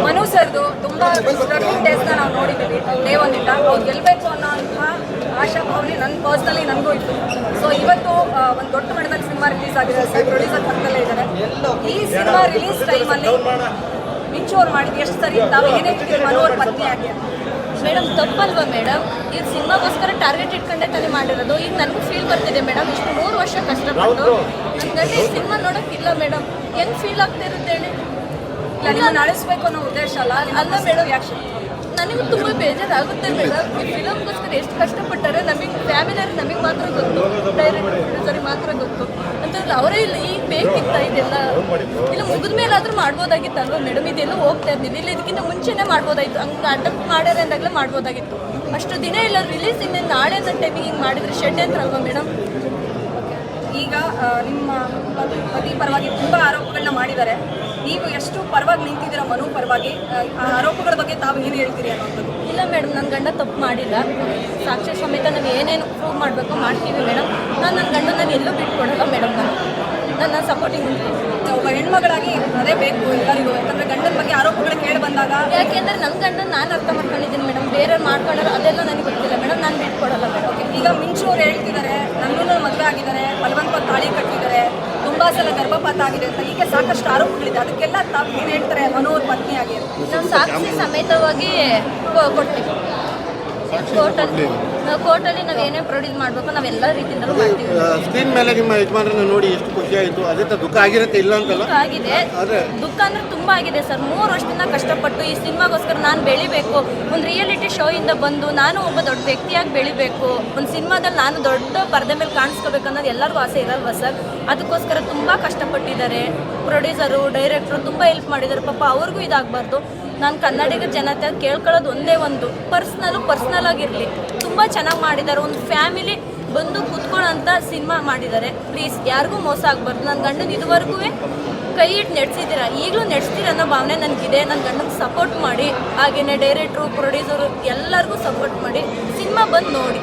ಮನು ಸರ್ದು ತುಂಬಾ ಸ್ಟ್ರಗ್ಲಿಂಗ್ ಡೇಸ್ನ ನಾವು ನೋಡಿದ್ದೀವಿ ಡೇ ಒನ್ನಿಂದ ಅವ್ರು ಗೆಲ್ಲಬೇಕು ಅನ್ನೋಂತಹ ಆಶಾಭಾವನೆ ನನ್ನ ಪರ್ಸ್ನಲಿ ನನಗೂ ಇತ್ತು. ಸೊ ಇವತ್ತು ಒಂದು ದೊಡ್ಡ ಮಟ್ಟದಲ್ಲಿ ಸಿನಿಮಾ ರಿಲೀಸ್ ಆಗಿದೆ ಸರ್, ಪ್ರೊಡ್ಯೂಸರ್ ಪಕ್ಕದಲ್ಲೇ ಇದ್ದಾರೆ. ಈ ಸಿನಿಮಾ ರಿಲೀಸ್ ಟೈಮಲ್ಲಿ ಮಿಂಚು ಅವ್ರು ಮಾಡಿದ್ದು ಎಷ್ಟು ಸರಿ, ತಾವು ಏನೇ ಹೇಳ್ತೀವಿ ಮನು ಅವ್ರ ಪತ್ನಿ ಆಗಿ ಮೇಡಮ್ ತಪ್ಪಲ್ವಾ ಮೇಡಮ್? ಈ ಸಿನಿಮಾಗೋಸ್ಕರ ಟಾರ್ಗೆಟ್ ಇಟ್ಕೊಂಡೆ ತಾನೇ ಮಾಡಿರೋದು. ಈಗ ನನಗೂ ಫೀಲ್ ಬರ್ತಿದೆ ಮೇಡಮ್, ಇಷ್ಟು 3 ವರ್ಷ ಕಷ್ಟಪಟ್ಟು ನನಗೆ ಈ ಸಿನಿಮಾ ನೋಡೋಕ್ಕಿಲ್ಲ ಮೇಡಮ್. ಹೆಂಗೆ ಫೀಲ್ ಆಗ್ತಾ ಇರುತ್ತೆ ಹೇಳಿ? ನಿಮ್ಮನ್ನು ನಡೆಸಬೇಕು ಅನ್ನೋ ಉದ್ದೇಶ ಅಲ್ಲ ಅಲ್ಲ ಮೇಡಮ್, ನನಗೂ ತುಂಬ ಬೇಜಾರಾಗುತ್ತೆ ಮೇಡಮ್. ಈ ಫಿಲಮ್ಗೋಸ್ಕರ ಎಷ್ಟು ಕಷ್ಟಪಟ್ಟಾರೆ ನಮಗೆ ಫ್ಯಾಮಿಲಿಯವ್ರು ನಮಗೆ ಮಾತ್ರ ಗೊತ್ತು, ಡೈರೆಕ್ಟ್ ಪ್ರೊಡ್ಯೂಸರಿಗೆ ಮಾತ್ರ ಗೊತ್ತು ಅಂತಂದ್ರೆ ಅವರೇ ಇಲ್ಲ. ಈಗ ಬೇಕಿತ್ತ ಇದೆಲ್ಲ? ಇಲ್ಲ ಮುಗಿದ ಮೇಲಾದರೂ ಮಾಡ್ಬೋದಾಗಿತ್ತಲ್ವ ಮೇಡಮ್? ಇದೆಲ್ಲ ಹೋಗ್ತಾ ಇರ್ತಿದ್ವಿ, ಇಲ್ಲ ಇದಕ್ಕಿಂತ ಮುಂಚೆನೇ ಮಾಡ್ಬೋದಾಗಿತ್ತು. ಹಂಗೆ ಅಟೆಂಪ್ಟ್ ಮಾಡ್ಯಾರ ಅಂದಾಗಲೇ ಮಾಡ್ಬೋದಾಗಿತ್ತು. ಅಷ್ಟು ದಿನ ಇಲ್ಲ ರಿಲೀಸ್, ಇನ್ನೇನು ನಾಳೆ ಅನ್ನೋ ಟೈಮಿಗೆ ಹಿಂಗೆ ಮಾಡಿದ್ರೆ ಶೆಡ್ ಅಂತಾರಲ್ವ ಮೇಡಮ್? ಈಗ ನಿಮ್ಮ ಪತಿ ಪರವಾಗಿ ತುಂಬ ಆರೋಪಗಳನ್ನ ಮಾಡಿದ್ದಾರೆ, ನೀವು ಎಷ್ಟು ಪರವಾಗಿ ನಿಂತಿದ್ದೀರಾ ಮನು ಪರವಾಗಿ? ಆ ಆರೋಪಗಳ ಬಗ್ಗೆ ತಾವು ಏನು ಹೇಳ್ತೀರಿ ಅನ್ನೋದು? ಇಲ್ಲ ಮೇಡಮ್, ನನ್ನ ಗಂಡ ತಪ್ಪು ಮಾಡಿಲ್ಲ. ಸಾಕ್ಷಿ ಸಮೇತ ನಾವು ಏನೇನು ಪ್ರೂವ್ ಮಾಡಬೇಕು ಮಾಡ್ತೀವಿ ಮೇಡಮ್. ನನ್ನ ಗಂಡನ ಎಲ್ಲೂ ಬಿಟ್ಕೊಡಲ್ಲ ಮೇಡಮ್. ನನ್ನ ಸಪೋರ್ಟಿಂಗ್ ಒಬ್ಬ ಹೆಣ್ಮಗಳಾಗಿ ಅದೇ ಬೇಕು ಎಲ್ಲರಿಗೂ. ಯಾಕಂದರೆ ಗಂಡನ ಬಗ್ಗೆ ಆರೋಪಗಳು ಕೇಳಿ ಬಂದಾಗ, ಯಾಕೆಂದರೆ ನನ್ನ ಗಂಡನ ನಾನು ಅರ್ಥ ಮಾಡ್ಕೊಂಡಿದ್ದೀನಿ ಮೇಡಮ್, ಬೇರೆಯವ್ರು ಮಾಡ್ಕೊಳ್ಳೋರು ಅದೆಲ್ಲ ನನಗೆ ಗೊತ್ತಿಲ್ಲ ಮೇಡಮ್. ನಾನು ಬಿಟ್ಕೊಡಲ್ಲ ಮೇಡಮ್. ಈಗ ಮಿಂಚು ಅವ್ರು ಹೇಳ್ತಿದ್ದಾರೆ ನನ್ನೂ ಮದುವೆ ಆಗಿದ್ದಾರೆ, ಬಲವಂತವಾಗಿ ತಾಳಿ ಕಟ್ಟಿದ್ದಾರೆ, ತುಂಬ ಸಲ ಗರ್ಭಪಾತ ಆಗಿದೆ ಅಂತ. ಈಗ ಸಾಕಷ್ಟು ಆರೋಪಗಳಿದೆ. ಅದಕ್ಕೆಲ್ಲ ತಾವು ಏನು ಹೇಳ್ತಾರೆ ಮನು ಅವ್ರ ಪತ್ನಿಯಾಗಿ? ನಾವು ಸಾಕ್ಷಿ ಸಮೇತವಾಗಿ ಕೊಡ್ತೀವಿ ಕೋರ್ಟಲ್ಲಿ. ನಾವು ಏನೇ ಪ್ರೊಡ್ಯೂಸ್ ಮಾಡಬೇಕು ನಾವೆಲ್ಲ ರೀತಿಯಿಂದಲೂ ಮಾಡ್ತೀವಿ. ಸ್ಕ್ರೀನ್ ಮೇಲೆ ನಿಮ್ಮ ಯಜಮಾನರನ್ನ ನೋಡಿ ಎಷ್ಟು ಖುಷಿ ಆಯಿತು. ಅದೇ ದುಃಖ ಆಗಿರುತ್ತೆ, ಇಲ್ಲ ಅಂತಲ್ಲ? ದುಃಖ ಆಗಿದೆ, ದುಃಖ ಅಂದರೆ ತುಂಬ ಆಗಿದೆ ಸರ್. 3 ವರ್ಷದಿಂದ ಕಷ್ಟಪಟ್ಟು ಈ ಸಿನಿಮಾಗೋಸ್ಕರ ನಾನು ಬೆಳಿಬೇಕು, ಒಂದು ರಿಯಾಲಿಟಿ ಶೋ ಇಂದ ಬಂದು ನಾನು ಒಬ್ಬ ದೊಡ್ಡ ವ್ಯಕ್ತಿಯಾಗಿ ಬೆಳಿಬೇಕು, ಒಂದು ಸಿನಿಮಾದಲ್ಲಿ ನಾನು ದೊಡ್ಡ ಪರದೆ ಮೇಲೆ ಕಾಣಿಸ್ಕೋಬೇಕು ಅನ್ನೋದು ಎಲ್ಲರಿಗೂ ಆಸೆ ಇರಲ್ವ ಸರ್? ಅದಕ್ಕೋಸ್ಕರ ತುಂಬ ಕಷ್ಟಪಟ್ಟಿದ್ದಾರೆ. ಪ್ರೊಡ್ಯೂಸರು, ಡೈರೆಕ್ಟ್ರು ತುಂಬ ಹೆಲ್ಪ್ ಮಾಡಿದ್ದಾರೆ. ಪಾಪ ಅವ್ರಿಗೂ ಇದಾಗಬಾರ್ದು. ನಾನು ಕನ್ನಡಿಗ ಜನತೆ ಕೇಳ್ಕೊಳ್ಳೋದು ಒಂದೇ ಒಂದು, ಪರ್ಸ್ನಲ್ ಆಗಿರಲಿ. ತುಂಬ ಚೆನ್ನಾಗಿ ಮಾಡಿದ್ದಾರೆ. ಒಂದು ಫ್ಯಾಮಿಲಿ ಬಂದು ಕೂತ್ಕೊಳ್ಳೋಂಥ ಸಿನಿಮಾ ಮಾಡಿದ್ದಾರೆ. ಪ್ಲೀಸ್ ಯಾರಿಗೂ ಮೋಸ ಆಗಬಾರ್ದು. ನನ್ನ ಗಂಡನ ಇದುವರೆಗೂ ಕೈ ಇಟ್ಟು ನಡೆಸಿದ್ದೀರ, ಈಗಲೂ ನಡೆಸ್ತೀರ ಅನ್ನೋ ಭಾವನೆ ನನಗಿದೆ. ನನ್ನ ಗಂಡನಿಗೆ ಸಪೋರ್ಟ್ ಮಾಡಿ, ಹಾಗೆಯೇ ಡೈರೆಕ್ಟ್ರು, ಪ್ರೊಡ್ಯೂಸರು ಎಲ್ಲರಿಗೂ ಸಪೋರ್ಟ್ ಮಾಡಿ ಸಿನಿಮಾ ಬಂದು ನೋಡಿ.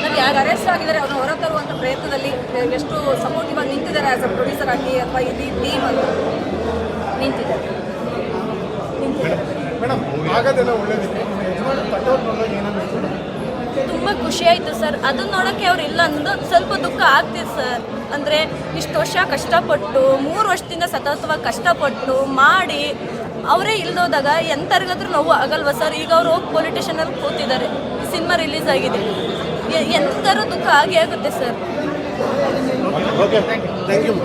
ನಾನು ಯಾರು ಅರೆಸ್ಟ್ ಆಗಿದ್ದಾರೆ ಅವ್ರನ್ನ ಹೊರ ತರುವಂಥ ಪ್ರಯತ್ನದಲ್ಲಿ ಎಷ್ಟು ಸಪೋರ್ಟಿವ್ ಆಗಿ ನಿಂತಿದ್ದಾರೆ ಆ್ಯಸ್ ಅ ಪ್ರೊಡ್ಯೂಸರ್ ಆಗಿ ಅಥವಾ ಇಡೀ ಟೀಮ್ ಅಂತ ನಿಂತಿದ್ದಾರೆ. ತುಂಬ ಖುಷಿ ಆಯಿತು ಸರ್. ಅದನ್ನ ನೋಡೋಕ್ಕೆ ಅವ್ರು ಇಲ್ಲ ಅನ್ನೋದು ಸ್ವಲ್ಪ ದುಃಖ ಆಗ್ತಿದೆ ಸರ್. ಅಂದರೆ ಇಷ್ಟು ವರ್ಷ ಕಷ್ಟಪಟ್ಟು 3 ವರ್ಷದಿಂದ ಸತತವಾಗಿ ಕಷ್ಟಪಟ್ಟು ಮಾಡಿ ಅವರೇ ಇಲ್ದೋದಾಗ ಎಂಥರಿಗಾದ್ರೂ ನೋವು ಆಗಲ್ವ ಸರ್? ಈಗ ಅವ್ರು ಹೋಗಿ ಪೊಲಿಟಿಷನಲ್ಲಿ ಕೂತಿದ್ದಾರೆ, ಸಿನಿಮಾ ರಿಲೀಸ್ ಆಗಿದೆ, ಎಂಥರೂ ದುಃಖ ಆಗೇ ಆಗುತ್ತೆ ಸರ್. Okay, thank you.